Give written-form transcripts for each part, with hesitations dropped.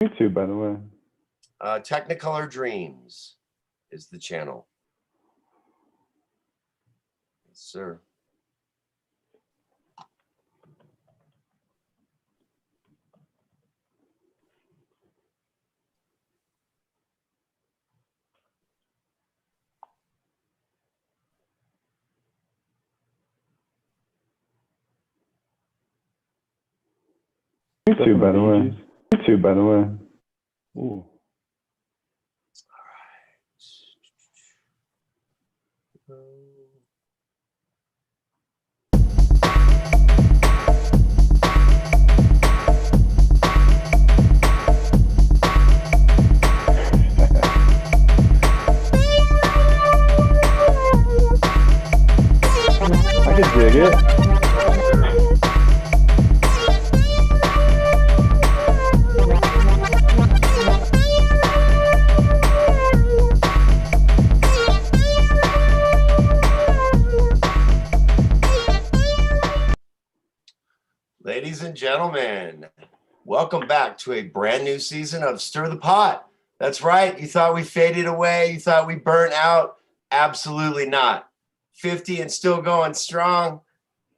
YouTube, by the way. Technicolor Dreams is the channel. Yes, sir. YouTube, by the way. YouTube, by the way. Ooh. I can dig it. Ladies and gentlemen, welcome back to a brand new season of Stir the Pot. That's right. You thought we faded away. You thought we burnt out. Absolutely not. 50 and still going strong.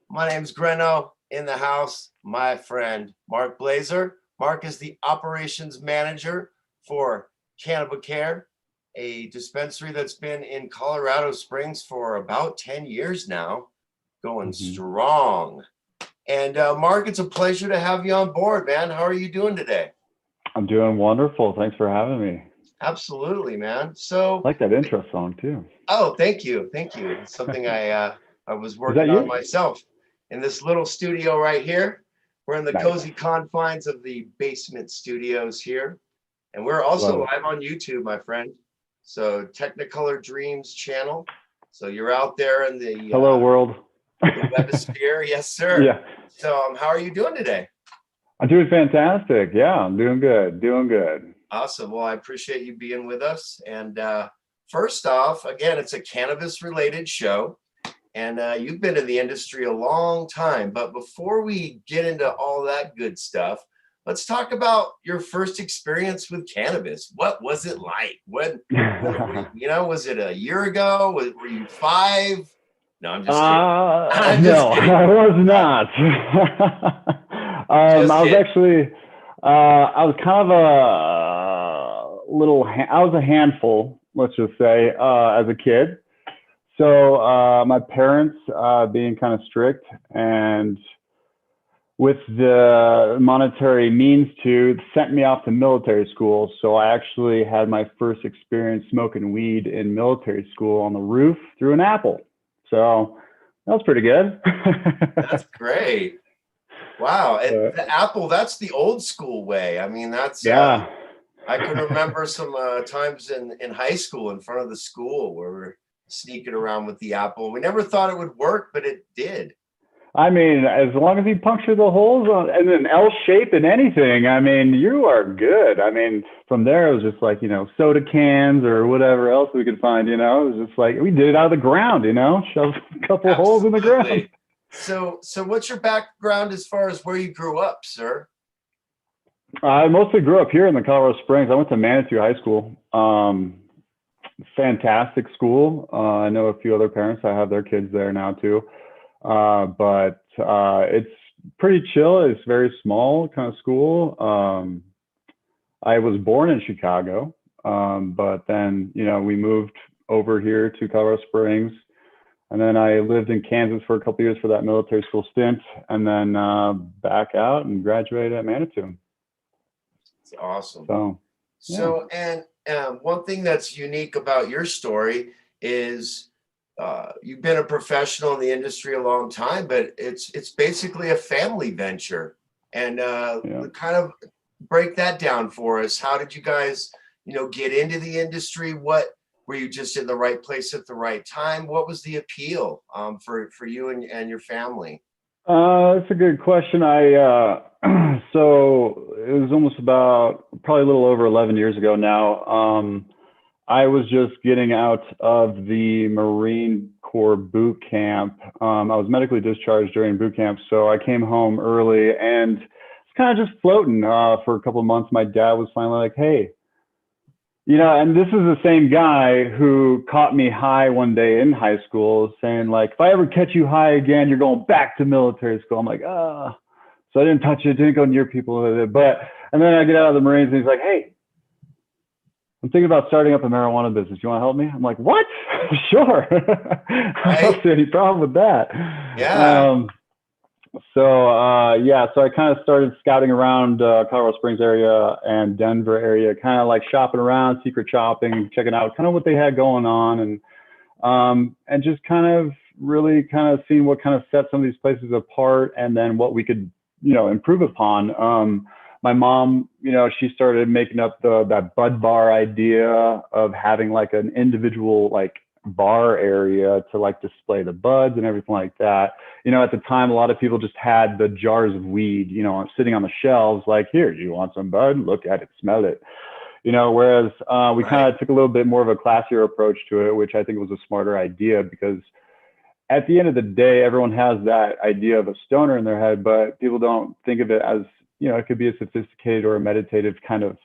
My name's Greno, in the house. My friend, Mark Blazer. Mark is the operations manager for Cannabicare, a dispensary that's been in Colorado Springs for about 10 years now, going strong. And Mark, it's a pleasure to have you on board, man. How are you doing today? I'm doing wonderful. Thanks for having me. Absolutely, man. So I like that intro song too. Oh, thank you. Thank you. It's something I was working on myself in this little studio right here. We're in the cozy confines of the basement studios here. And we're also live on YouTube, my friend. So Technicolor Dreams channel. So you're out there in the hello world. The webosphere. Yes, sir. Yeah. So how are you doing today? I'm doing fantastic. Yeah, I'm doing good. Doing good. Awesome. Well, I appreciate you being with us. And first off, again, it's a cannabis related show. And you've been in the industry a long time. But before we get into all that good stuff, let's talk about your first experience with cannabis. What was it like? When was it a year ago? Were you 5? No, I'm just kidding. No, I was not. I was actually, I was kind of I was a handful, let's just say, as a kid. So my parents being kind of strict and with the monetary means to sent me off to military school. So I actually had my first experience smoking weed in military school on the roof through an apple. So that was pretty good. That's great. Wow. And the apple, that's the old school way. I mean, that's, I can remember some times in high school in front of the school where we're sneaking around with the apple. We never thought it would work, but it did. I mean, as long as you puncture the holes in an L shape in anything, I mean, you are good. I mean, from there, it was just like, soda cans or whatever else we could find, it was just like, we did it out of the ground, shove a couple holes in the ground. So what's your background as far as where you grew up, sir? I mostly grew up here in the Colorado Springs. I went to Manitou High School. Fantastic school. I know a few other parents. I have their kids there now too. But it's pretty chill. It's very small kind of school. I was born in Chicago, but then, we moved over here to Colorado Springs. And then I lived in Kansas for a couple of years for that military school stint, and then back out and graduated at Manitou. It's awesome. So and one thing that's unique about your story is you've been a professional in the industry a long time, but it's basically a family venture. And kind of break that down for us. How did you guys, get into the industry? What were you just in the right place at the right time? What was the appeal for you and your family? That's a good question. So it was almost probably a little over 11 years ago now. I was just getting out of the Marine Corps boot camp. I was medically discharged during boot camp, so I came home early and kind of just floating for a couple of months. My dad was finally like, hey, and this is the same guy who caught me high one day in high school saying like, if I ever catch you high again, you're going back to military school. I'm like, ah. So I didn't touch it, didn't go near people with it. And then I get out of the Marines and he's like, hey, I'm thinking about starting up a marijuana business. You want to help me? I'm like, what? Sure. I don't see any problem with that. Yeah. So I kind of started scouting around Colorado Springs area and Denver area, kind of like shopping around, secret shopping, checking out kind of what they had going on, and just kind of really kind of seeing what kind of set some of these places apart, and then what we could improve upon. My mom, she started making up that bud bar idea of having like an individual like bar area to like display the buds and everything like that. At the time, a lot of people just had the jars of weed, sitting on the shelves, like, here, do you want some bud? Look at it, smell it. Whereas we kind of took a little bit more of a classier approach to it, which I think was a smarter idea, because at the end of the day, everyone has that idea of a stoner in their head, but people don't think of it as, it could be a sophisticated or a meditative kind of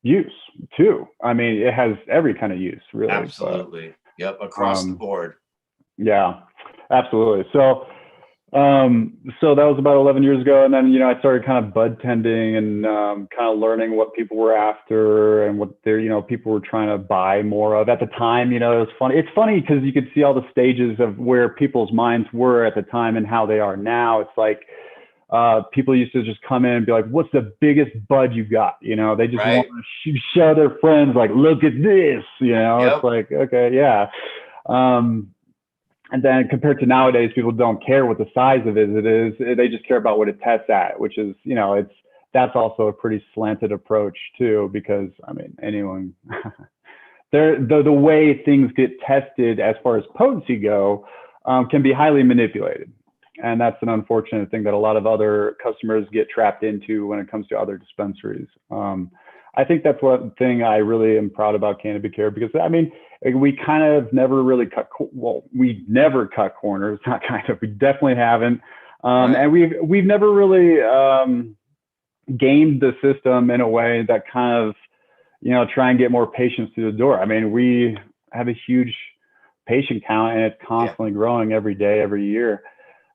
use too. I mean, it has every kind of use, really. Absolutely. Yep. Across the board. Yeah, absolutely. So that was about 11 years ago. And then, I started kind of bud tending and kind of learning what people were after and what people were trying to buy more of at the time. It was funny. It's funny because you could see all the stages of where people's minds were at the time and how they are now. It's like, people used to just come in and be like, what's the biggest bud you got? They just want to show their friends, like, look at this, It's like, okay, yeah. And then compared to nowadays, people don't care what the size of it is. They just care about what it tests at, which is, that's also a pretty slanted approach too, because I mean, anyone, the way things get tested as far as potency go, can be highly manipulated. And that's an unfortunate thing that a lot of other customers get trapped into when it comes to other dispensaries. I think that's one thing I really am proud about Cannabicare, because I mean, we kind of never really we never cut corners, not kind of, we definitely haven't. And we've never really gamed the system in a way that kind of, try and get more patients through the door. I mean, we have a huge patient count and it's constantly growing every day, every year.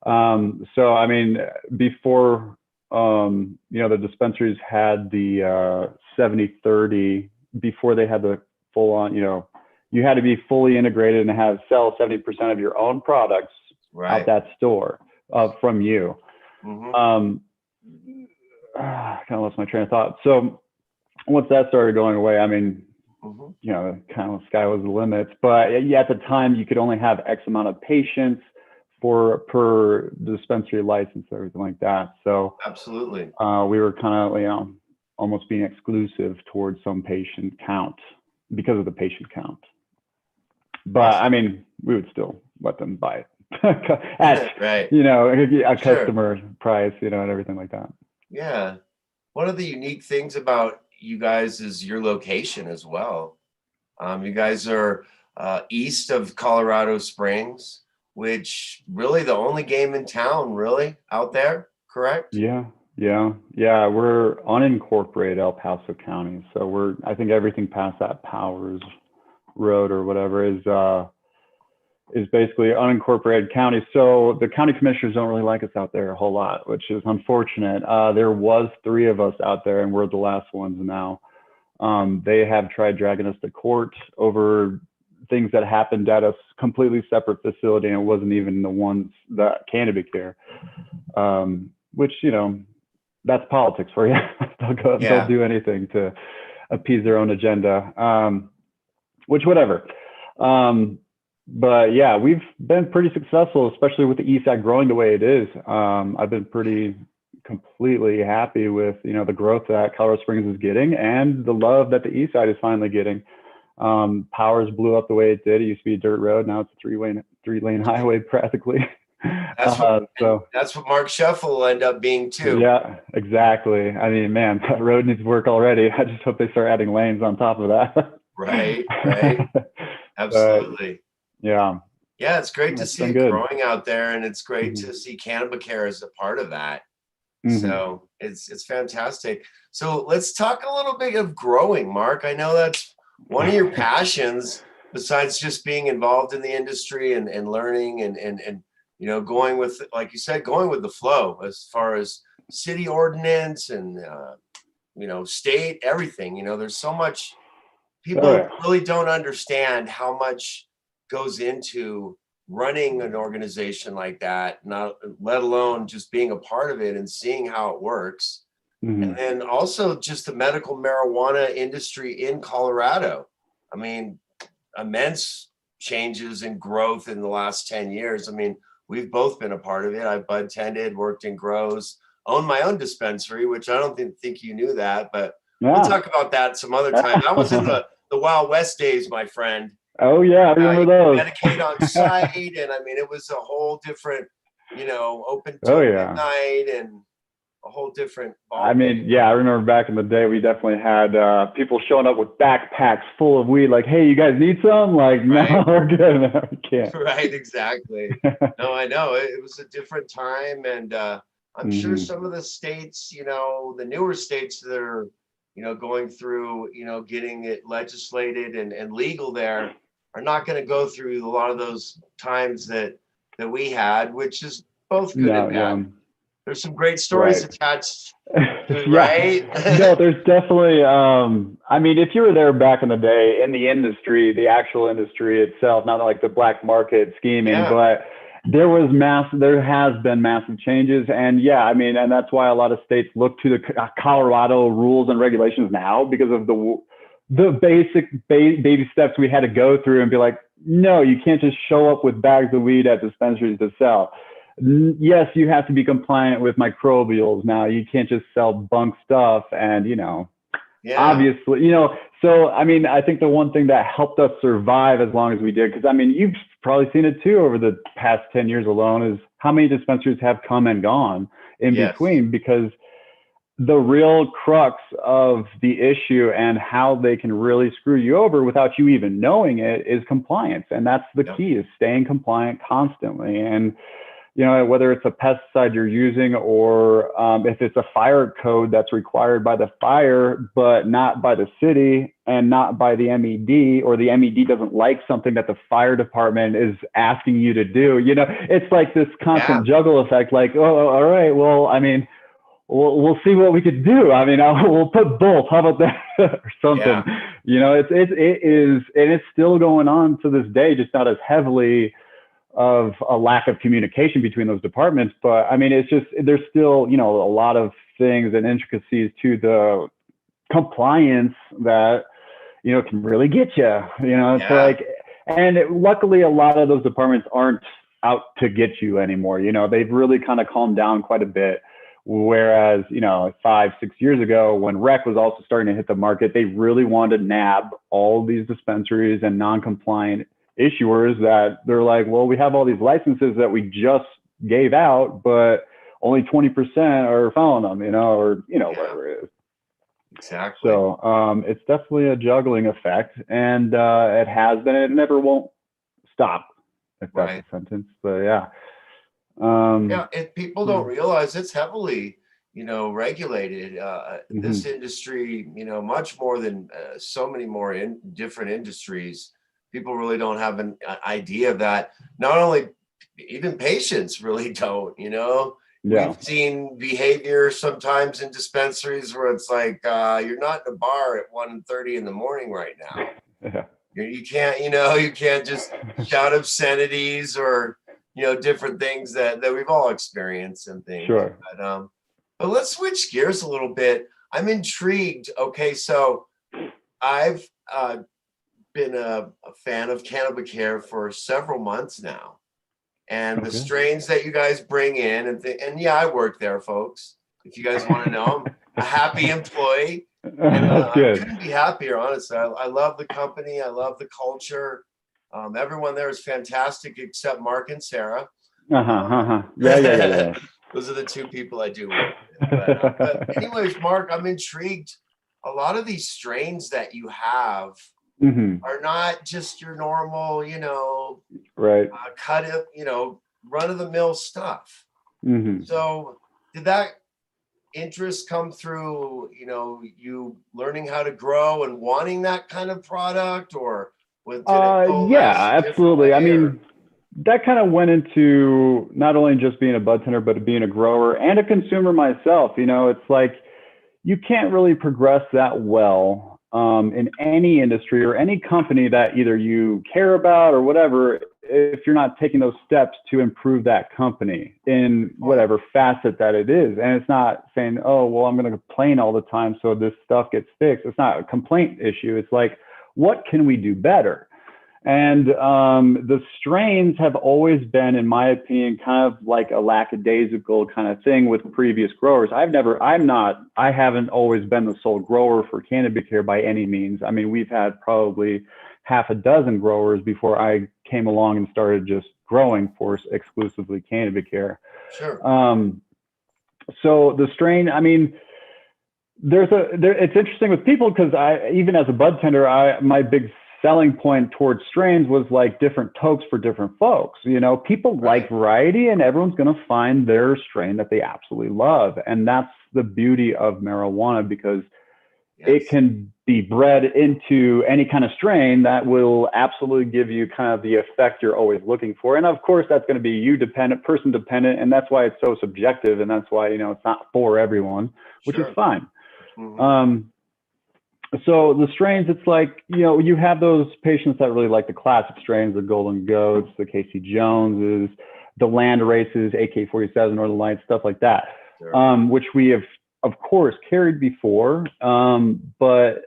So, I mean, before, the dispensaries had the 70-30, before they had the full on, you had to be fully integrated and sell 70% of your own products out that store from you. Mm-hmm. I kind of lost my train of thought. So once that started going away, I mean, kind of the sky was the limit. But at the time, you could only have X amount of patients per dispensary license, everything like that. So absolutely, we were kind of almost being exclusive towards some patient count because of the patient count. But I mean, we would still let them buy it at a customer price, and everything like that. Yeah. One of the unique things about you guys is your location as well. You guys are east of Colorado Springs, which really the only game in town really out there, correct? Yeah. We're unincorporated El Paso County. So I think everything past that Powers Road or whatever is basically unincorporated county. So the county commissioners don't really like us out there a whole lot, which is unfortunate. There was 3 of us out there and we're the last ones now. They have tried dragging us to court over things that happened at a completely separate facility, and it wasn't even the ones that Cannabicare, which, that's politics for you. They'll do anything to appease their own agenda, which whatever. But yeah, we've been pretty successful, especially with the East Side growing the way it is. I've been completely happy with, the growth that Colorado Springs is getting and the love that the East Side is finally getting. Powers blew up the way it did. It used to be a dirt road. Now it's a three-lane highway practically. That's what Mark Shuffle will end up being too. Yeah, exactly. I mean, man, that road needs work already. I just hope they start adding lanes on top of that. Right. Absolutely. Yeah, it's great to see it growing out there, and it's great to see Cannabicare as a part of that. So It's fantastic. So let's talk a little bit of growing, Mark. I know that's one of your passions, besides just being involved in the industry and learning and going with, like you said, going with the flow as far as city ordinance and state, everything. There's so much. People really don't understand how much goes into running an organization like that, not let alone just being a part of it and seeing how it works. And then also just the medical marijuana industry in Colorado. I mean, immense changes and growth in the last 10 years. I mean, we've both been a part of it. I've bud tended, worked in grows, owned my own dispensary, which I don't think you knew that, but we'll talk about that some other time. That was in the Wild West days, my friend. Oh yeah, I remember those. Medicaid on site, and I mean, it was a whole different, open till midnight and a whole different ball. I mean, yeah, I remember back in the day, we definitely had people showing up with backpacks full of weed. Like, hey, you guys need some? Like, no, we're good. No, we can't. Right, exactly. No, I know it was a different time, and I'm sure some of the states, the newer states that are, going through, getting it legislated and legal there, are not going to go through a lot of those times that we had, which is both good and bad. There's some great stories attached to it, right? No, there's definitely, I mean, if you were there back in the day in the industry, the actual industry itself, not like the black market scheming, but there has been massive changes. And I mean, and that's why a lot of states look to the Colorado rules and regulations now, because of the basic baby steps we had to go through and be like, no, you can't just show up with bags of weed at dispensaries to sell. Yes, you have to be compliant with microbials now. You can't just sell bunk stuff. And, obviously, so, I mean, I think the one thing that helped us survive as long as we did, because I mean, you've probably seen it too over the past 10 years alone, is how many dispensaries have come and gone in between, because the real crux of the issue and how they can really screw you over without you even knowing it is compliance. And that's the key, is staying compliant constantly. And, whether it's a pesticide you're using or if it's a fire code that's required by the fire, but not by the city and not by the MED, or the MED doesn't like something that the fire department is asking you to do, it's like this constant juggle effect. Like, oh, all right, well, I mean, we'll see what we could do. I mean, we'll put both. How about that or something? It is, and it's still going on to this day, just not as heavily of a lack of communication between those departments. But I mean, it's just, there's still, a lot of things and intricacies to the compliance that, can really get you, it's like, and luckily a lot of those departments aren't out to get you anymore. They've really kind of calmed down quite a bit. Whereas, 5-6 years ago, when rec was also starting to hit the market, they really wanted to nab all these dispensaries and non-compliant issuers that they're like, well, we have all these licenses that we just gave out, but only 20% are following them, or whatever it is. Exactly. So it's definitely a juggling effect, and it has been, it never won't stop, if that's a sentence. But and people don't realize it's heavily, regulated. This industry, much more than so many more different industries. People really don't have an idea of that. Not only, even patients really don't, We've seen behavior sometimes in dispensaries where it's like, you're not in a bar at 1:30 in the morning right now. You can't, you can't just shout obscenities or, different things that we've all experienced and things. Sure. But let's switch gears a little bit. I'm intrigued. Okay, so I've been a fan of Cannabicare for several months now, and the strains that you guys bring in, and I work there, folks. If you guys want to know, I'm a happy employee, and I couldn't be happier. Honestly, I love the company. I love the culture. Everyone there is fantastic except Mark and Sarah. Yeah. Those are the two people I do work with. But anyways, Mark, I'm intrigued. A lot of these strains that you have are not just your normal, cut it, run of the mill stuff. So did that interest come through, you learning how to grow and wanting that kind of product, or did it Yeah, coalesce absolutely. I differently? mean, that kind of went into not only just being a bud tender, but being a grower and a consumer myself. It's like you can't really progress that well in any industry or any company that either you care about or whatever if you're not taking those steps to improve that company in whatever facet that it is. And it's not saying, oh, well, I'm going to complain all the time so this stuff gets fixed. It's not a complaint issue. It's like, what can we do better? And the strains have always been, in my opinion, kind of like a lackadaisical kind of thing with previous growers. I haven't always been the sole grower for Cannabicare by any means. I mean, we've had probably half a dozen growers before I came along and started just growing for exclusively Cannabicare. Sure. So the strain, I mean, it's interesting with people because even as a bud tender, my big selling point towards strains was like different tokes for different folks. People like variety, and everyone's going to find their strain that they absolutely love. And that's the beauty of marijuana, because it can be bred into any kind of strain that will absolutely give you kind of the effect you're always looking for. And of course, that's going to be you dependent, person dependent. And that's why it's so subjective. And that's why, it's not for everyone, which is fine. Mm-hmm. So the strains, it's like, you have those patients that really like the classic strains, the Golden Goats, the Casey Joneses, the Land Races, AK-47, Northern Lights, stuff like that, which we have, of course, carried before. But,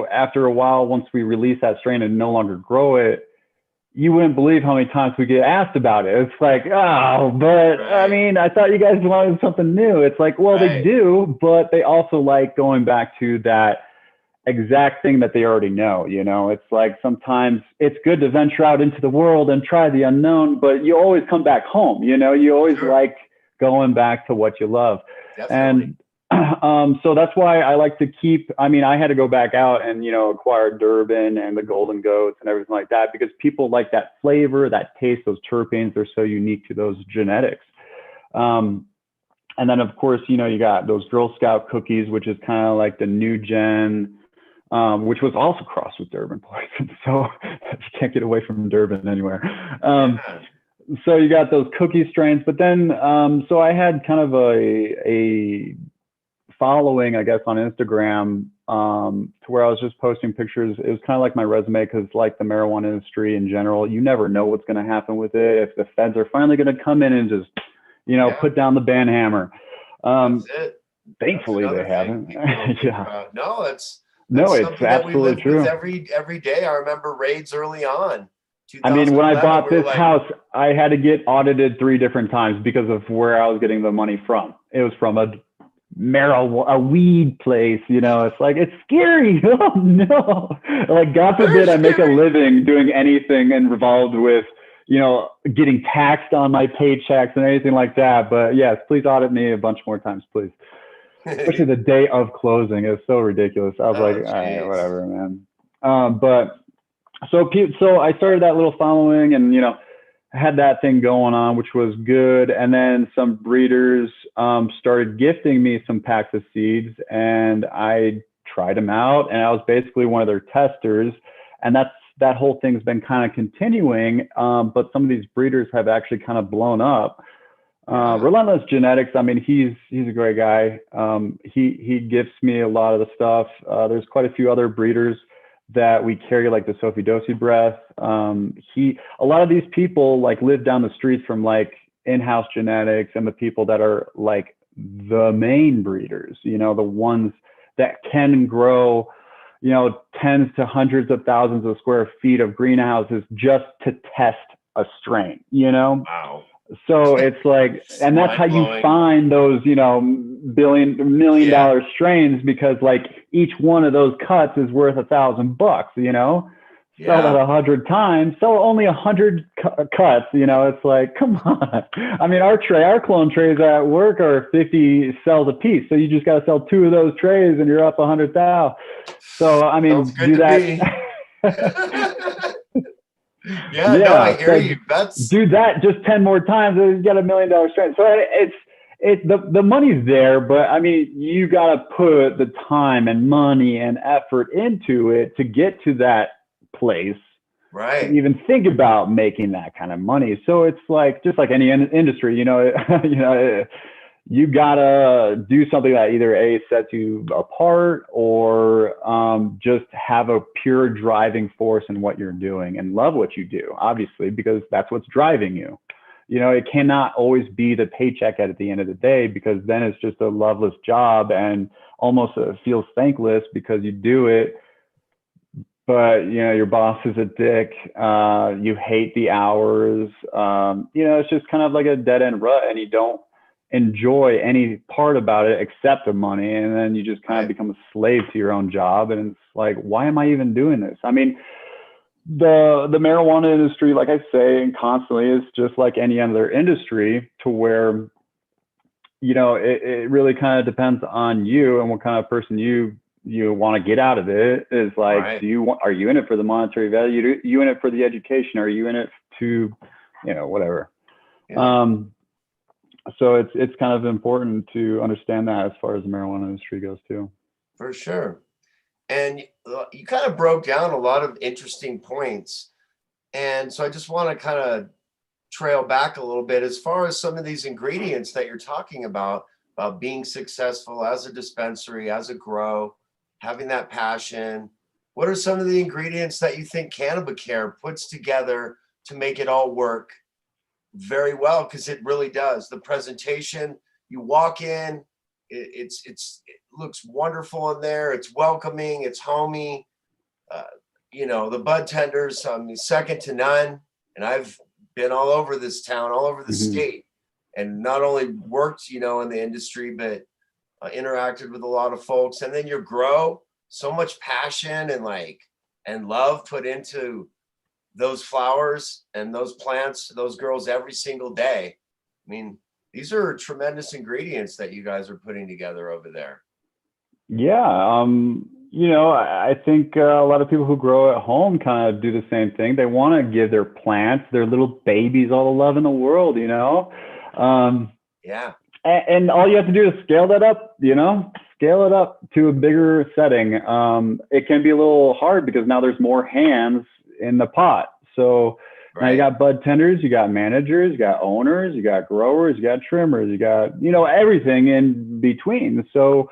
after a while, once we release that strain and no longer grow it, you wouldn't believe how many times we get asked about it. It's like, oh, but I mean, I thought you guys wanted something new. It's like, well, they do, but they also like going back to that exact thing that they already know. It's like sometimes it's good to venture out into the world and try the unknown, but you always come back home. You always like going back to what you love. Definitely. And so that's why I like to keep, I had to go back out and, acquire Durban and the Golden Goats and everything like that, because people like that flavor, that taste, those terpenes. They're so unique to those genetics. And then of course, you got those Girl Scout cookies, which is kind of like the new gen, which was also crossed with Durban poison. So you can't get away from Durban anywhere. So you got those cookie strains, but then, so I had kind of a following, I guess, on Instagram, to where I was just posting pictures. It was kind of like my resume, because like the marijuana industry in general, you never know what's going to happen with it. If the feds are finally going to come in and just, put down the ban hammer. That's it. Thankfully they haven't. No, it's absolutely true. Every day. I remember raids early on. When I bought this house, I had to get audited 3 different times because of where I was getting the money from. It was from a weed place. It's like, it's scary. Oh no! Like, God forbid I make a living doing anything involved with, getting taxed on my paychecks and anything like that. But yes, please audit me a bunch more times, please. Especially the day of closing. It was so ridiculous. I was all right, whatever, man. But so I started that little following, and had that thing going on, which was good. And then some breeders started gifting me some packs of seeds, and I tried them out, and I was basically one of their testers. And that whole thing's been kind of continuing, but some of these breeders have actually kind of blown up. Relentless Genetics, he's a great guy. He gifts me a lot of the stuff. There's quite a few other breeders that we carry, like the Sophie Dosi breath. A lot of these people like live down the streets from like in-house genetics, and the people that are like the main breeders, the ones that can grow, tens to hundreds of thousands of square feet of greenhouses just to test a strain, Wow. So it's like, and that's how you find those, million dollar strains, because like each one of those cuts is worth $1,000, Sell that 100 times, sell only 100 cuts, it's like, come on. Our clone trays at work are 50 cells a piece. So you just got to sell 2 of those trays and you're up 100,000. So, do that. No, I hear you. Do that just 10 more times, you got $1 million strain. So the money's there, but I mean, you got to put the time and money and effort into it to get to that place to Right. even think about making that kind of money. So it's like, just like any industry, you know, you know, you gotta do something that either A, sets you apart, or just have a pure driving force in what you're doing and love what you do, obviously, because that's what's driving you. You know, it cannot always be the paycheck at the end of the day, because then it's just a loveless job and almost feels thankless because you do it, but you know your boss is a dick. You hate the hours. You know, it's just kind of like a dead end rut, and you don't enjoy any part about it except the money. And then you just kind of become a slave to your own job, and it's like, why am I even doing this? I mean, the marijuana industry, like I say, and constantly, is just like any other industry, to where, you know, it really kind of depends on you and what kind of person you want to get out of it. Is like, are you in it for the monetary value? Are you in it for the education? Are you in it to, you know, whatever? Yeah. So it's kind of important to understand that as far as the marijuana industry goes too. For sure. And you kind of broke down a lot of interesting points. And so I just want to kind of trail back a little bit as far as some of these ingredients that you're talking about being successful as a dispensary, as a grow, having that passion. What are some of the ingredients that you think Cannabicare puts together to make it all work very well? Because it really does. The presentation, you walk in, it looks wonderful in there. It's welcoming. It's homey. You know, the bud tenders, second to none. And I've been all over this town, all over the state, and not only worked, you know, in the industry, but interacted with a lot of folks. And then your grow, so much passion and love put into those flowers and those plants, those girls every single day. I mean, these are tremendous ingredients that you guys are putting together over there. Yeah. You know, I think a lot of people who grow at home kind of do the same thing. They want to give their plants, their little babies, all the love in the world, you know? Yeah. And all you have to do is scale that up, you know, scale it up to a bigger setting. It can be a little hard because now there's more hands in the pot. So now you got bud tenders, you got managers, you got owners, you got growers, you got trimmers, you got, you know, everything in between. So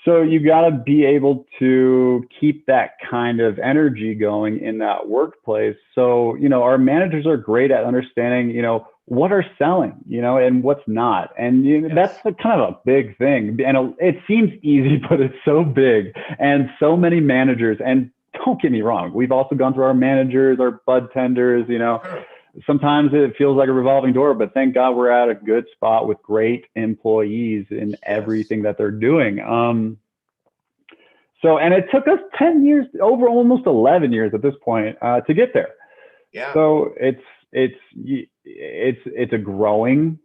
you got to be able to keep that kind of energy going in that workplace. So, you know, our managers are great at understanding, you know, what are selling, you know, and what's not. And you know, that's kind of a big thing. And it seems easy, but it's so big, and so many managers. And don't get me wrong, we've also gone through our managers, our bud tenders, you know. Sometimes it feels like a revolving door, but thank God we're at a good spot with great employees in everything that they're doing. So, and it took us 10 years, over almost 11 years at this point, to get there. Yeah. So it's a growing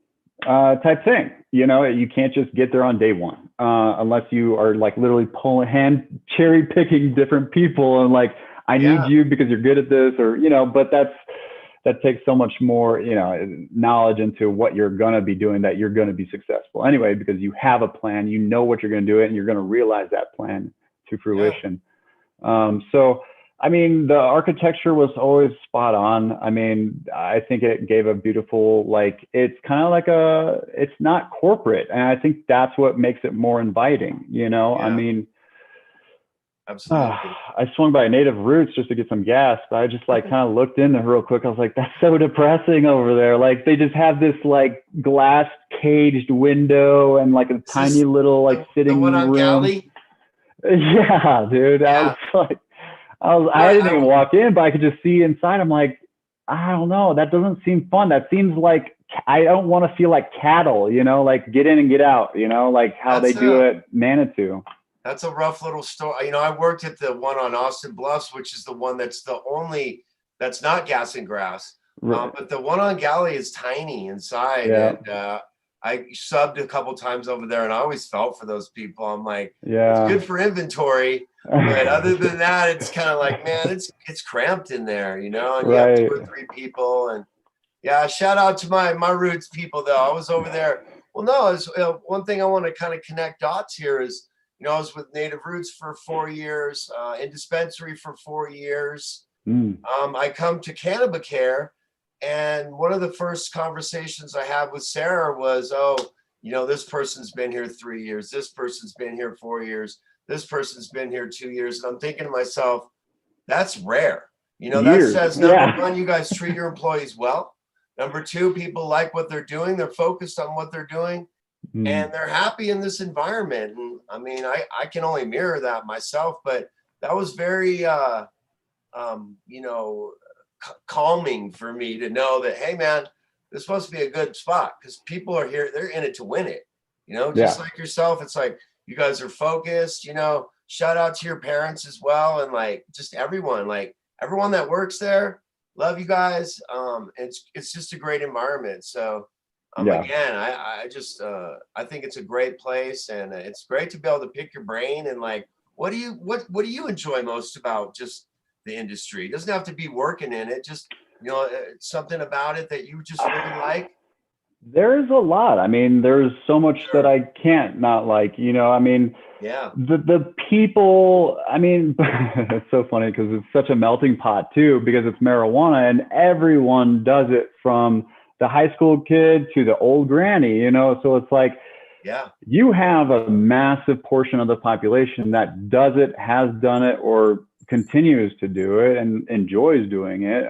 type thing. You know, you can't just get there on day one, unless you are like literally cherry picking different people and like, I need you because you're good at this, or, you know, but that takes so much more, you know, knowledge into what you're going to be doing, that you're going to be successful anyway, because you have a plan, you know what you're going to do it, and you're going to realize that plan to fruition. So, I mean, the architecture was always spot on. I mean, I think it gave a beautiful, like, it's kind of like it's not corporate. And I think that's what makes it more inviting, you know? I mean, absolutely. I swung by Native Roots just to get some gas, but I just like kind of looked in there real quick. I was like, that's so depressing over there. Like, they just have this like glass caged window and like a tiny little like sitting room. The one on Galley? Yeah, dude. Yeah. I didn't even walk in, but I could just see inside. I'm like, I don't know. That doesn't seem fun. That seems like I don't want to feel like cattle, you know, like get in and get out, you know, like how they do it Manitou. That's a rough little story. You know, I worked at the one on Austin Bluffs, which is the one that's that's not gas and grass. But the one on Galley is tiny inside. And I subbed a couple times over there, and I always felt for those people. I'm like, it's good for inventory. But other than that, it's kind of like, man, it's cramped in there, you know, and you have 2 or 3 people. And shout out to my Roots people, though. I was over there Well, no, it's, one thing I want to kind of connect dots here is, I was with Native Roots for 4 years, in dispensary for 4 years. I come to Cannabis Care, and one of the first conversations I had with Sarah was, oh, this person's been here 3 years. This person's been here 4 years. This person's been here 2 years. And I'm thinking to myself, that's rare. That says, number one, you guys treat your employees well. Number two, people like what they're doing. They're focused on what they're doing, and they're happy in this environment. And I mean, I can only mirror that myself, but that was very, calming for me to know that, hey, man, this must be a good spot because people are here. They're in it to win it. Just like yourself. It's like you guys are focused. Shout out to your parents as well, and like just everyone that works there. Love you guys. It's just a great environment. So again, I just I think it's a great place, and it's great to be able to pick your brain and like, what do you enjoy most about just the industry? It doesn't have to be working in it. Just something about it that you just really like. There's a lot. I mean, there's so much that I can't not like. I mean, the people. I mean, it's so funny because it's such a melting pot too, because it's marijuana and everyone does it, from the high school kid to the old granny. So it's like, you have a massive portion of the population that does it, has done it, or continues to do it and enjoys doing it.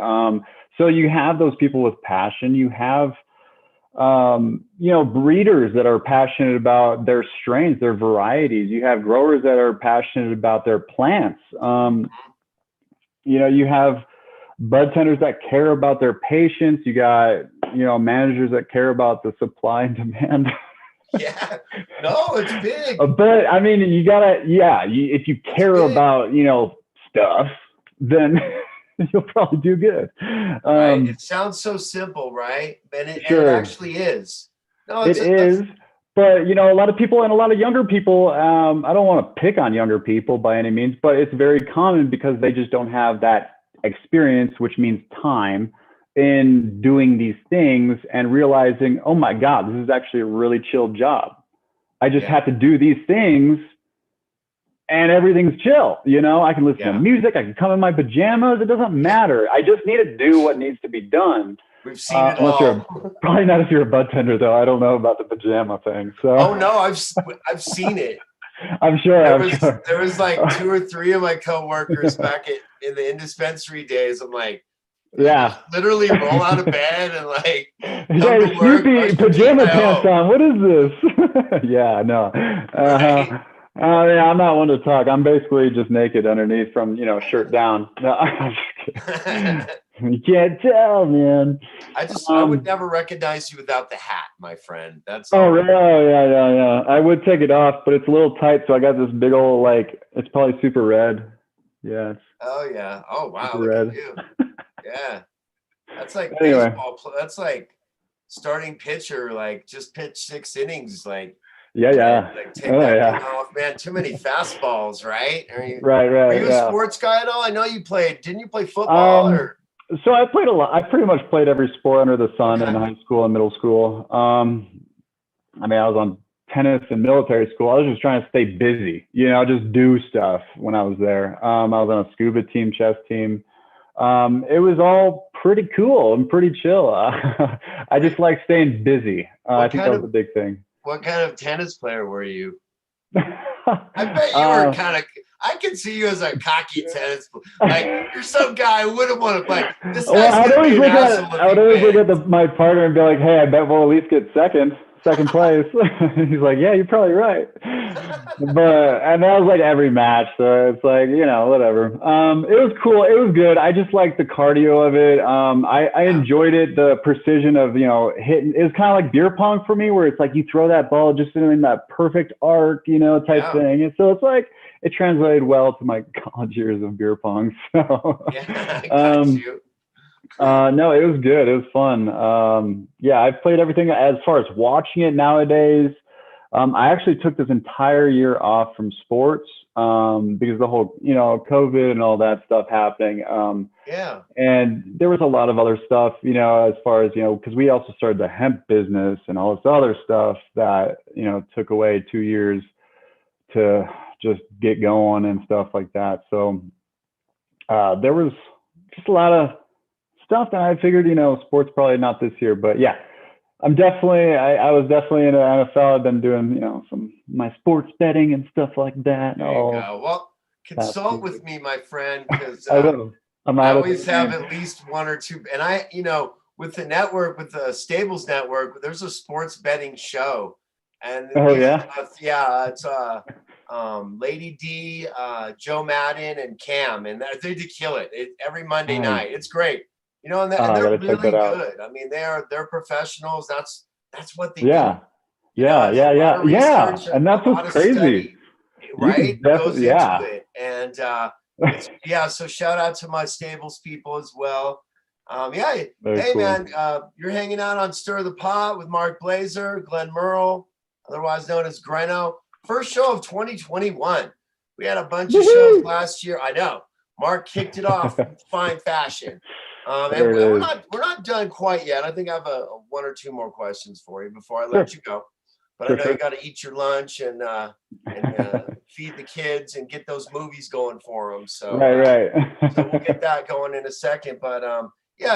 So you have those people with passion. You have breeders that are passionate about their strains, their varieties. You have growers that are passionate about their plants. You have bud tenders that care about their patients. You got, managers that care about the supply and demand. Yeah, no, it's big. But I mean, you gotta, if you care about, stuff, then you'll probably do good. Right. It sounds so simple, right? And it actually is. No, it is. But, a lot of people and a lot of younger people, I don't want to pick on younger people by any means, but it's very common because they just don't have that experience, which means time in doing these things and realizing, oh my God, this is actually a really chill job. I just have to do these things and everything's chill. I can listen to music. I can come in my pajamas. It doesn't matter. I just need to do what needs to be done. We've seen it all. Probably not if you're a bud tender, though. I don't know about the pajama thing. So. Oh no, I've seen it. I'm sure. There was like 2 or 3 of my coworkers back in the indispensary days. I'm like, literally roll out of bed and like, Snoopy pajama pants on. What is this? No. I'm not one to talk. I'm basically just naked underneath from, shirt down. No, I'm just kidding. You can't tell, man. I would never recognize you without the hat, my friend. That's really? Yeah. I would take it off, but it's a little tight, so I got this big old, it's probably super red. Yeah. Oh yeah. Oh wow. Look red. At you. Yeah. That's like baseball. That's like starting pitcher, just pitch 6 innings, Like take that off, man. Too many fastballs, right? Right. Are you a sports guy at all? I know you played. Didn't you play football or? So I played a lot. I pretty much played every sport under the sun in high school and middle school. I was on tennis in military school. I was just trying to stay busy, just do stuff when I was there. I was on a scuba team, chess team. It was all pretty cool and pretty chill. I just like staying busy. I think that was the big thing. What kind of tennis player were you? I bet you were kind of. I can see you as a cocky tennis player. You're some guy who wouldn't want to play. I would always look at my partner and be like, "Hey, I bet we'll at least get second place." He's like, "Yeah, you're probably right." And that was like every match, so it's like, whatever. It was cool. It was good. I just liked the cardio of it. I enjoyed it. The precision of hitting. It was kind of like beer pong for me, where it's like you throw that ball just in that perfect arc, type thing. And so it's like it translated well to my college years of beer pong. So no, it was good. It was fun. I've played everything. As far as watching it nowadays, I actually took this entire year off from sports because the whole, COVID and all that stuff happening. Yeah. And there was a lot of other stuff, as far as, because we also started the hemp business and all this other stuff that, took away 2 years to just get going and stuff like that. So there was just a lot of stuff that I figured, sports probably not this year, but yeah, I was definitely in the NFL. I've been doing, my sports betting and stuff like that. There you go. Well, consult with me, my friend, because I will. I always have at least one or two. And with the network, with the Stables Network, there's a sports betting show. And it's Lady D, Joe Madden, and Cam, and they did kill it every Monday night. It's great, and they're really good. I mean, they're professionals. That's what they do. Yeah. And that's what's crazy, study, right? Goes into it, and So shout out to my Stables people as well. Hey, cool. Man, you're hanging out on Stir the Pot with Mark Blazer, Glenn Merle, otherwise known as Greno. First show of 2021. We had a bunch of shows last year. I know. Mark kicked it off in fine fashion. And we're not done quite yet. I think I have one or two more questions for you before I let you go. But I know you got to eat your lunch and feed the kids and get those movies going for them. So right. So we'll get that going in a second. But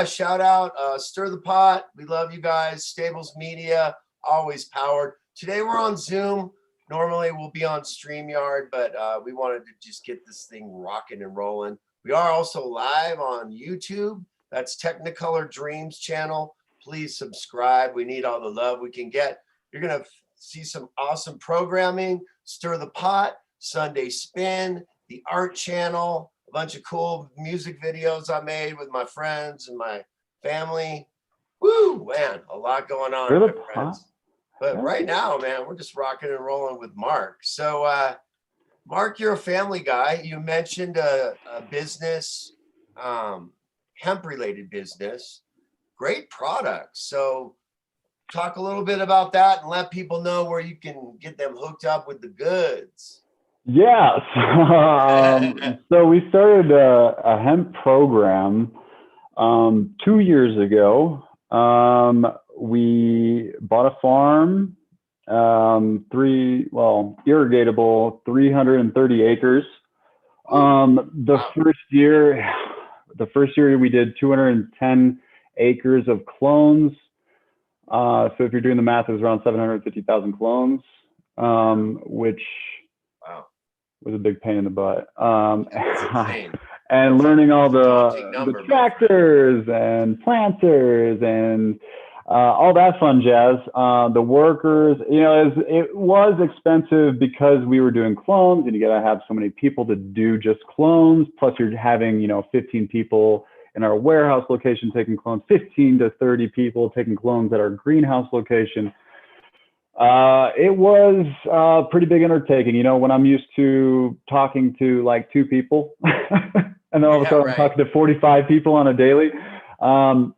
shout out, Stir the Pot. We love you guys. Stables Media, always powered. Today we're on Zoom. Normally we'll be on StreamYard, but we wanted to just get this thing rocking and rolling. We are also live on YouTube. That's Technicolor Dreams channel. Please subscribe. We need all the love we can get. You're going to see some awesome programming. Stir the Pot, Sunday Spin, the Art Channel, a bunch of cool music videos I made with my friends and my family. Woo, man, a lot going on, my friends. But right now, man, we're just rocking and rolling with Mark. So, Mark, you're a family guy. You mentioned a business, hemp-related business. Great product. So talk a little bit about that and let people know where you can get them hooked up with the goods. Yeah. So we started a hemp program 2 years ago. We bought a farm, irrigatable, 330 acres. The first year we did 210 acres of clones. So if you're doing the math, it was around 750,000 clones, which was a big pain in the butt. And learning all the tractors and planters and all that fun jazz. The workers, it was expensive because we were doing clones and you got to have so many people to do just clones. Plus you're having, 15 people in our warehouse location taking clones, 15 to 30 people taking clones at our greenhouse location. It was a pretty big undertaking, when I'm used to talking to like 2 people and then all of a sudden I'm talking to 45 people on a daily.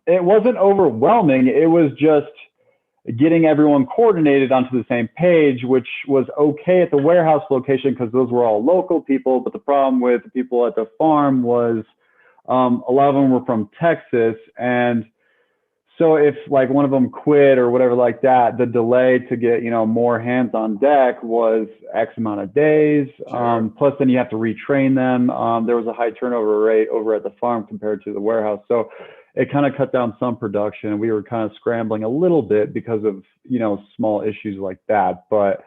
It wasn't overwhelming. It was just getting everyone coordinated onto the same page, which was okay at the warehouse location because those were all local people. But the problem with the people at the farm was a lot of them were from Texas. And so if like one of them quit or whatever like that, the delay to get, more hands on deck was X amount of days. Sure. Plus then you have to retrain them. There was a high turnover rate over at the farm compared to the warehouse. So it kind of cut down some production. We were kind of scrambling a little bit because of, small issues like that. But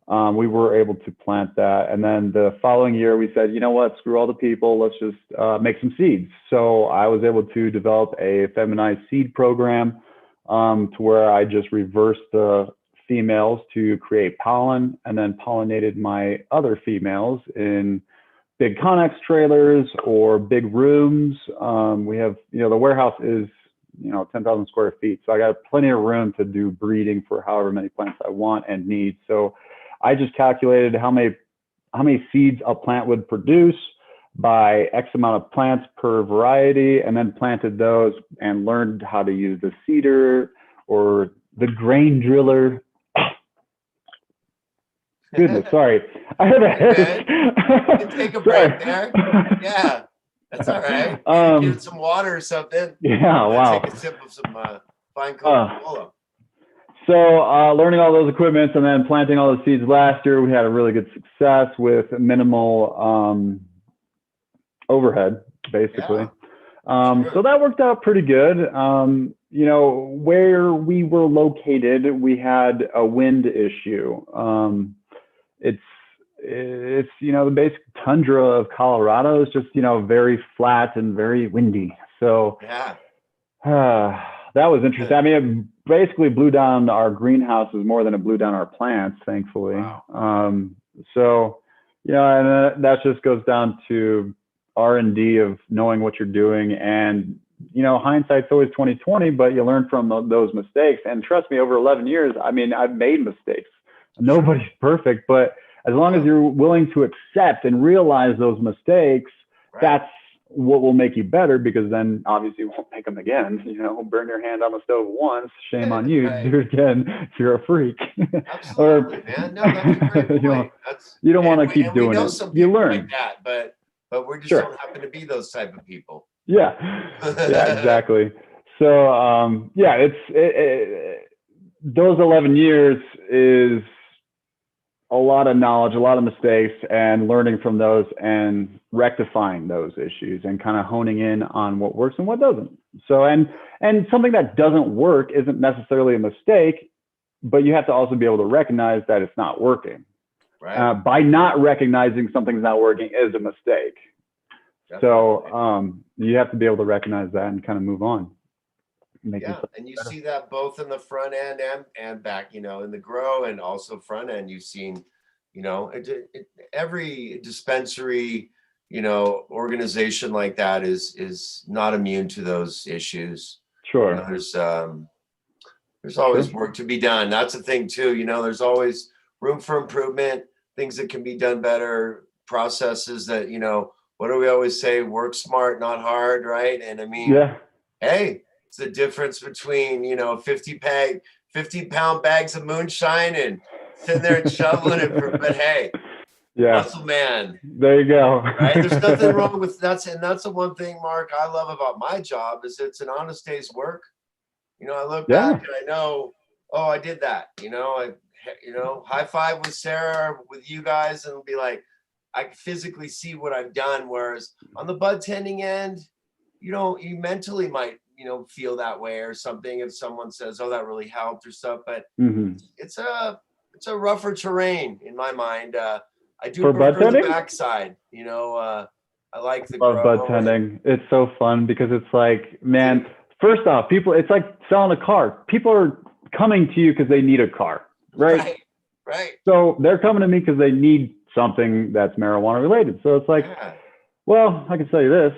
we were able to plant that. And then the following year we said, screw all the people, let's just make some seeds. So I was able to develop a feminized seed program to where I just reversed the females to create pollen and then pollinated my other females in big Connex trailers or big rooms. We have, the warehouse is, 10,000 square feet. So I got plenty of room to do breeding for however many plants I want and need. So I just calculated how many seeds a plant would produce by X amount of plants per variety, and then planted those and learned how to use the seeder or the grain driller. Goodness, sorry. I had a head. You can take a break there. Yeah, that's all right. Maybe get some water or something. Yeah, wow. Take a sip of some fine Coca-Cola. So learning all those equipments and then planting all the seeds last year, we had a really good success with minimal overhead, basically. Yeah, So that worked out pretty good. You know, where we were located, we had a wind issue. It's you know, the basic tundra of Colorado is just, you know, very flat and very windy. So yeah. that was interesting. I mean, it basically blew down our greenhouses more than it blew down our plants, thankfully. Wow. So, you know, and that just goes down to R&D of knowing what you're doing. And, you know, hindsight's always 2020, but you learn from those mistakes. And trust me, over 11 years, I mean, I've made mistakes. Nobody's perfect, but as long as you're willing to accept and realize those mistakes, that's what will make you better, because then obviously you won't make them again. You know, burn your hand on the stove once, shame on you. Do it again if you're a freak. Absolutely, man. No, that's a great point. You don't want to keep doing know it. Some you people learn like that, but we just don't happen to be those type of people. Yeah, yeah, exactly. So yeah, those 11 years is a lot of knowledge, a lot of mistakes, and learning from those and rectifying those issues and kind of honing in on what works and what doesn't. So, and something that doesn't work isn't necessarily a mistake, but you have to also be able to recognize that it's not working. Right. By not recognizing something's not working is a mistake. Definitely. So you have to be able to recognize that and kind of move on. Yeah, and you see that both in the front end and back, you know, in the grow, and also front end. You've seen, you know, every dispensary, you know, organization like that is not immune to those issues. Sure. You know, there's always work to be done. That's the thing too. You know, there's always room for improvement, things that can be done better, processes that, you know, what do we always say? Work smart, not hard, right? And I mean, hey. It's the difference between, you know, 50-pound bags of moonshine and sitting there and shoveling it. But hey, muscle man. There you go. Right? There's nothing wrong with that. And that's the one thing, Mark, I love about my job is it's an honest day's work. You know, I look back and I know, oh, I did that. You know, high five with Sarah, with you guys, and be like, I physically see what I've done. Whereas on the bud tending end, you know, you mentally might, you know, feel that way or something if someone says, oh, that really helped or stuff, but it's a rougher terrain in my mind. I do prefer the backside, you know. I like the bud tending. It's so fun because it's like, man, first off, people, it's like selling a car. People are coming to you because they need a car, right? Right. So they're coming to me because they need something that's marijuana related. So it's like, well, I can sell you this,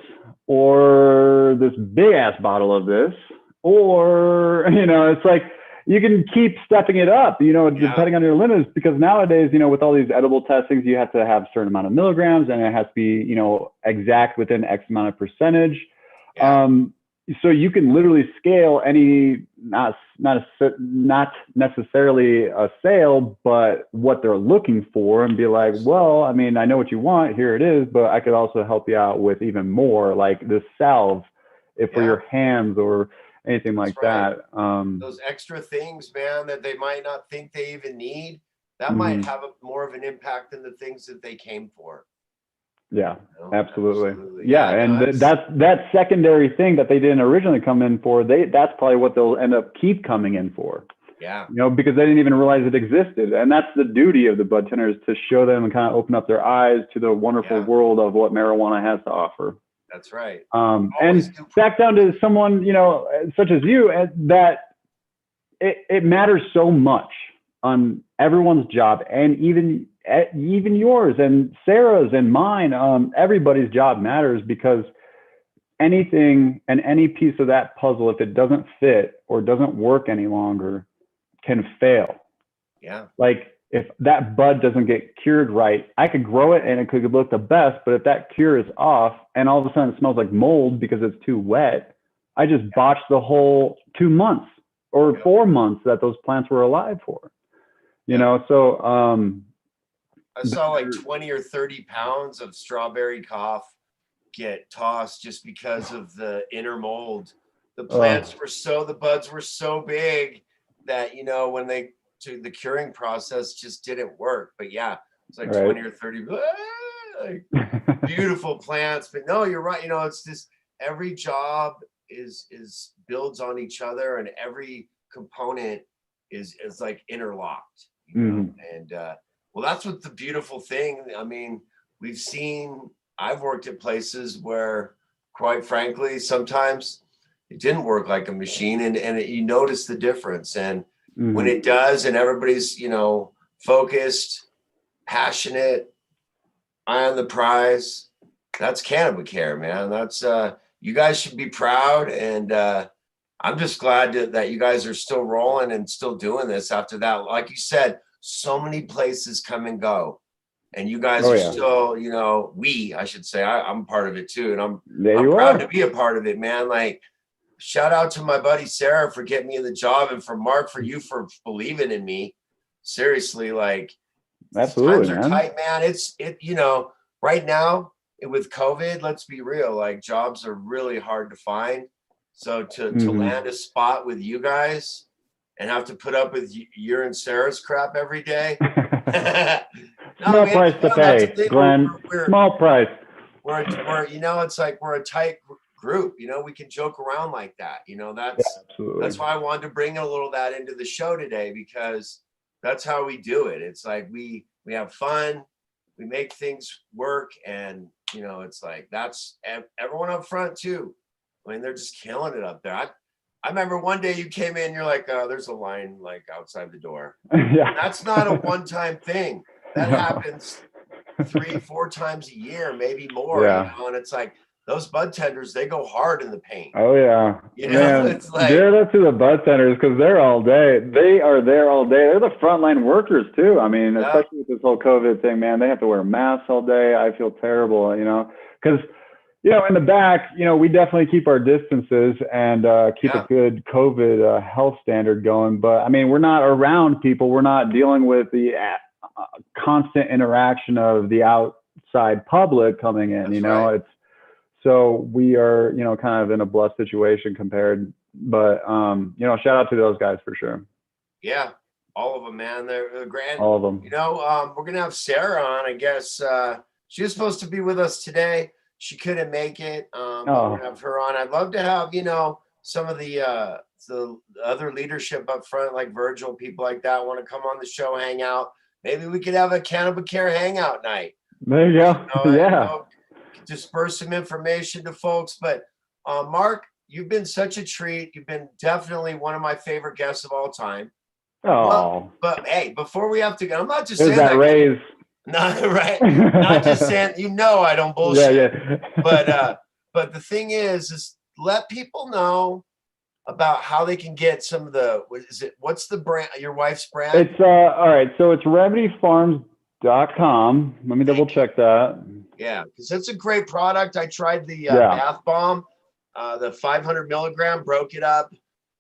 or this big ass bottle of this, or, you know, it's like you can keep stepping it up, you know, depending on your limits, because nowadays, you know, with all these edible testings, you have to have a certain amount of milligrams and it has to be, you know, exact within X amount of percentage. So you can literally scale any, not necessarily a sale, but what they're looking for, and be like, well, I mean, I know what you want, here it is, but I could also help you out with even more, like this salve, if for your hands or anything like that. Those extra things, man, that they might not think they even need, that might have more of an impact than the things that they came for. Yeah, absolutely. Yeah, and that secondary thing that they didn't originally come in for, that's probably what they'll end up keep coming in for. Yeah. You know, because they didn't even realize it existed. And that's the duty of the bud tenders, to show them and kind of open up their eyes to the wonderful world of what marijuana has to offer. That's right. And back down to someone, you know, such as you, that it matters so much on everyone's job, and even yours and Sarah's and mine. Everybody's job matters, because anything and any piece of that puzzle, if it doesn't fit or doesn't work any longer, can fail. Yeah. Like if that bud doesn't get cured right, I could grow it and it could look the best, but if that cure is off and all of a sudden it smells like mold because it's too wet, I just botched the whole 2 months or 4 months that those plants were alive for. You know, so I saw like 20 or 30 pounds of strawberry cough get tossed just because of the inner mold. The plants the buds were so big that, you know, when they to the curing process just didn't work. But yeah, it's like 20 or 30 like, beautiful plants. But no, you're right. You know, it's just every job is builds on each other, and every component is like interlocked, you know? And well, that's what the beautiful thing. I mean, I've worked at places where, quite frankly, sometimes it didn't work like a machine, and you notice the difference. And when it does, and everybody's, you know, focused, passionate, eye on the prize, that's Care, man. That's you guys should be proud. And I'm just glad that you guys are still rolling and still doing this after that. Like you said, so many places come and go, and you guys are still, you know, I should say, I'm part of it too. And I'm proud to be a part of it, man. Like, shout out to my buddy Sarah for getting me in the job, and for Mark, for you for believing in me. Seriously, like, absolutely, times are tight, man. You know, right now with COVID, let's be real, like, jobs are really hard to find. So to land a spot with you guys and have to put up with your and Sarah's crap every day. Small price to pay, Glenn. Small price. We're you know, it's like we're a tight group. You know, we can joke around like that. You know, that's why I wanted to bring a little of that into the show today, because that's how we do it. It's like we have fun, we make things work, and you know, it's like that's everyone up front too. I mean, they're just killing it up there. I remember one day you came in, you're like, there's a line like outside the door. Yeah. That's not a one-time thing. That happens 3-4 times a year, maybe more. Yeah. You know? And it's like those bud tenders, they go hard in the paint. Oh yeah. You know, man, it's like, give it up to the bud tenders, because they're all day. They are there all day. They're the frontline workers too. I mean, especially with this whole COVID thing, man, they have to wear masks all day. I feel terrible, you know, because, you know, in the back, you know, we definitely keep our distances and keep a good COVID health standard going. But I mean, we're not around people. We're not dealing with the constant interaction of the outside public coming in. That's you know, it's so we are, you know, kind of in a blessed situation compared. But you know, shout out to those guys for sure. Yeah, all of them, man. They're grand. All of them. You know, we're gonna have Sarah on. I guess she was supposed to be with us today. She couldn't make it. We're gonna have her on. I'd love to have, you know, some of the other leadership up front, like Virgil, people like that, want to come on the show, hang out. Maybe we could have a Care hangout night. There you go. You know, yeah. Disperse some information to folks. But Mark, you've been such a treat. You've been definitely one of my favorite guests of all time. Oh. Well, but hey, before we have to go, I'm not just saying that raise. Not right. Not just saying, you know, I don't bullshit. Yeah. But the thing is let people know about how they can get some of the, what's the brand, your wife's brand? It's all right. So it's remedyfarms.com. Let me double check that. Yeah, because it's a great product. I tried the bath bomb, the 500 milligram, broke it up,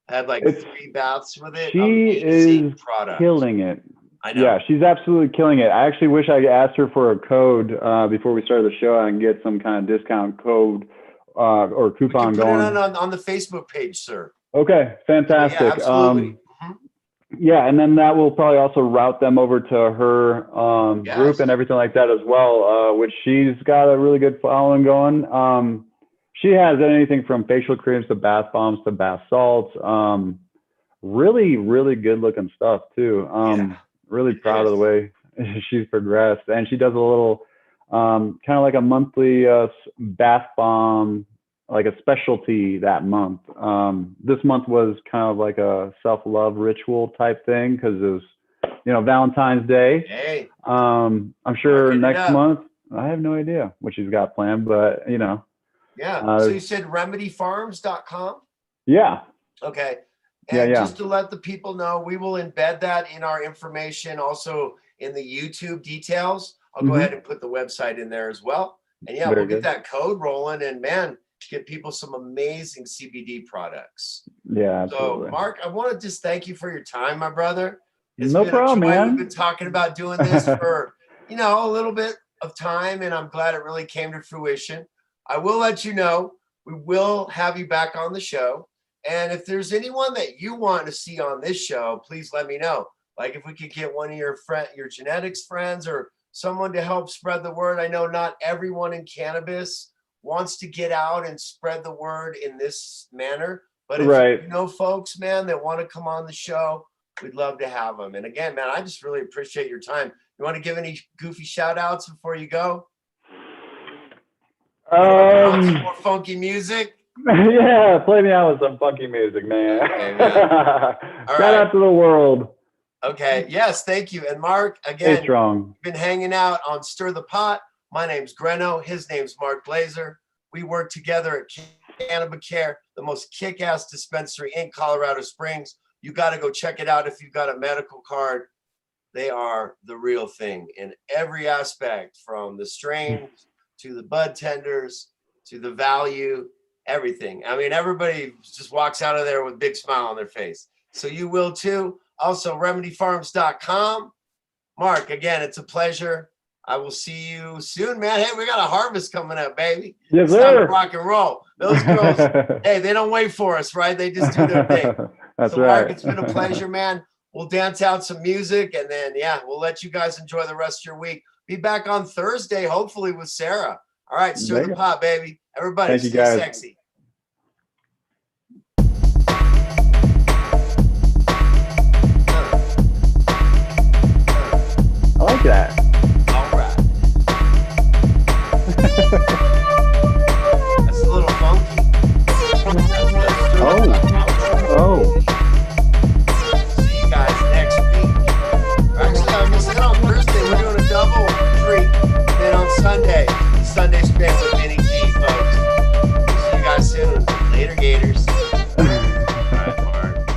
had like 3 baths with it. She is killing it. I know. Yeah, she's absolutely killing it. I actually wish I asked her for a code before we started the show. I can get some kind of discount code or coupon going. Put it on the Facebook page, sir. Okay, fantastic. Yeah, absolutely. Yeah, and then that will probably also route them over to her group and everything like that as well, which she's got a really good following going. She has anything from facial creams to bath bombs to bath salts. Really, really good looking stuff too. Really proud of the way she's progressed. And she does a little kind of like a monthly bath bomb, like a specialty that month. This month was kind of like a self-love ritual type thing because it was, you know, Valentine's Day. Hey. I'm sure next month, I have no idea what she's got planned, but you know. Yeah. So you said remedyfarms.com? Yeah. Okay. And just to let the people know, we will embed that in our information, also in the YouTube details. I'll go ahead and put the website in there as well. And yeah, we'll get that code rolling, and man, get people some amazing CBD products. Yeah, absolutely. So Mark, I want to just thank you for your time, my brother. No problem, man. We've been talking about doing this for, a little bit of time, and I'm glad it really came to fruition. I will let you know, we will have you back on the show. And if there's anyone that you want to see on this show, please let me know. Like if we could get one of your genetics friends or someone to help spread the word. I know not everyone in cannabis wants to get out and spread the word in this manner. But if you know folks, man, that want to come on the show, we'd love to have them. And again, man, I just really appreciate your time. You want to give any goofy shout outs before you go? Some more funky music? Yeah, play me out with some funky music, man. Okay, man. All Shout out to the world. Okay, yes, thank you. And Mark, again, stay strong. Been hanging out on Stir the Pot. My name's Greno. His name's Mark Blazer. We work together at Cannabicare, the most kick-ass dispensary in Colorado Springs. You got to go check it out if you've got a medical card. They are the real thing in every aspect, from the strains to the bud tenders to the value, everything. I mean, everybody just walks out of there with a big smile on their face. So you will too. Also, remedyfarms.com. Mark, again, it's a pleasure. I will see you soon, man. Hey, we got a harvest coming up, baby. Yes, it's sir. time to rock and roll. Those girls, hey, they don't wait for us, right? They just do their thing. That's so, right. Mark, it's been a pleasure, man. We'll dance out some music, and then, we'll let you guys enjoy the rest of your week. Be back on Thursday, hopefully, with Sarah. All right, stir the pot, baby. Everybody, stay sexy. I like that.